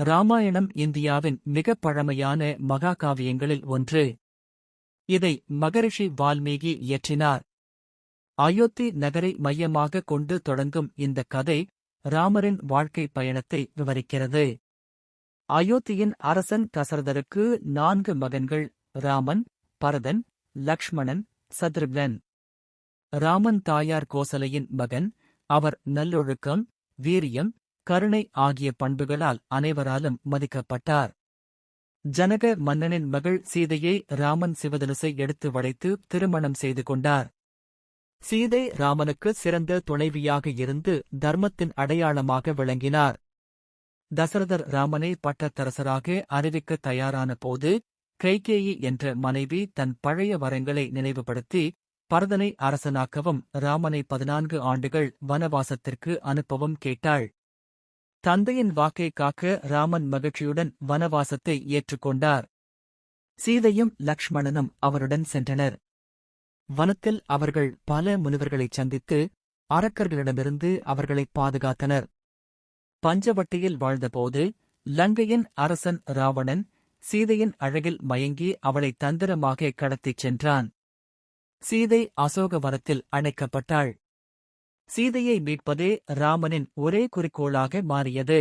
இராமாயணம் இந்தியாவின் மிகப் பழமையான மகாகாவியங்களில் ஒன்று. இதை மகரிஷி வால்மீகி இயற்றினார். அயோத்தி நகரை மையமாகக் கொண்டு தொடங்கும் இந்த கதை ராமரின் வாழ்க்கை பயணத்தை விவரிக்கிறது. அயோத்தியின் அரசன் தசரதருக்கு 4 மகன்கள்: ராமன், பரதன், லக்ஷ்மணன், சத்ருக்னன். ராமன் தாயார் கோசலையின் மகன். அவர் நல்லொழுக்கம், வீரியம், கருணை ஆகிய பண்புகளால் அனைவராலும் மதிக்கப்பட்டார். ஜனக மன்னனின் மகள் சீதையை ராமன் சிவதனுசை எடுத்து வளைத்து திருமணம் செய்து கொண்டார். சீதை ராமனுக்கு சிறந்த துணைவியாக இருந்து தர்மத்தின் அடையாளமாக விளங்கினார். தசரதர் ராமனை பட்டத்தரசராக அறிவிக்க தயாரான போது கைகேயி என்ற மனைவி தன் பழைய வரங்களை நினைவுபடுத்தி பரதனை அரசனாக்கவும் ராமனை 14 ஆண்டுகள் வனவாசத்திற்கு அனுப்பவும் கேட்டாள். தந்தையின் வாக்கை காக்க ராமன் மகிழ்ச்சியுடன் வனவாசத்தை ஏற்றுக்கொண்டார். சீதையும் லக்ஷ்மணனும் அவருடன் சென்றனர். வனத்தில் அவர்கள் பல முனிவர்களைச் சந்தித்து அரக்கர்களிடமிருந்து அவர்களைப் பாதுகாத்தனர். பஞ்சவட்டியில் வாழ்ந்தபோது லங்கையின் அரசன் ராவணன் சீதையின் அழகில் மயங்கி அவளை தந்திரமாக கடத்திச் சென்றான். சீதை அசோகவனத்தில் அணைக்கப்பட்டாள். சீதையை மீட்பதே ராமனின் ஒரே குறிக்கோளாக மாறியது.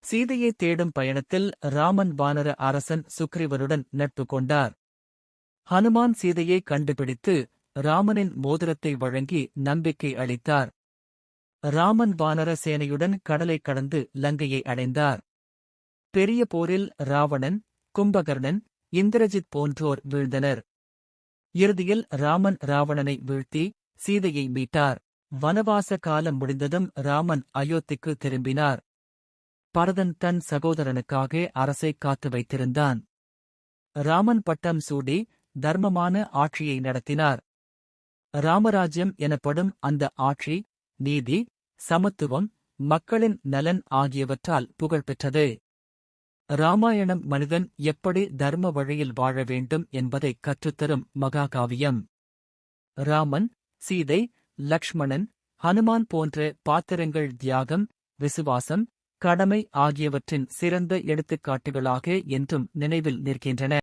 சீதையை தேடும் பயணத்தில் ராமன் வானர அரசன் சுக்ரீவனுடன் நட்பு கொண்டார். ஹனுமான் சீதையை கண்டுபிடித்து ராமனின் மோதிரத்தை வழங்கி நம்பிக்கை அளித்தார். ராமன் வானர சேனையுடன் கடலை கடந்து லங்கையை அடைந்தார். பெரிய போரில் ராவணன், கும்பகர்ணன், இந்திரஜித் போன்றோர் வீழ்ந்தனர். இறுதியில் ராமன் ராவணனை வீழ்த்தி சீதையை மீட்டார். வனவாச காலம் முடிந்ததும் ராமன் அயோத்திக்கு திரும்பினார். பரதன் தன் சகோதரனுக்காக அரசை காத்து வைத்திருந்தான். ராமன் பட்டம் சூடி தர்மமான ஆட்சியை நடத்தினார். ராமராஜ்யம் எனப்படும் அந்த ஆட்சி நீதி, சமத்துவம், மக்களின் நலன் ஆகியவற்றால் புகழ்பெற்றது. இராமாயணம் மனிதன் எப்படி தர்ம வழியில் வாழ வேண்டும் என்பதை கற்றுத்தரும் மகாகாவியம். ராமன், சீதை, லக்ஷ்மணன், ஹனுமான் போன்ற பாத்திரங்கள் தியாகம், விசுவாசம், கடமை ஆகியவற்றின் சிறந்த எடுத்துக்காட்டுகளாக என்றும் நினைவில் நிற்கின்றன.